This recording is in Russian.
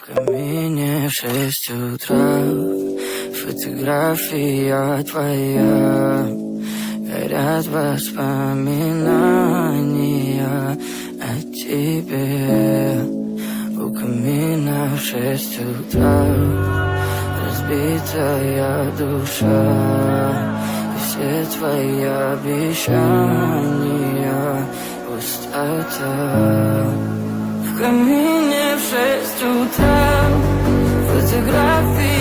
В камине в 6 утра, фотография твоя, горят воспоминания о тебе. У камина в 6 утра, разбитая душа, и все твои обещания пустота. В камине в 6 утра, фотографии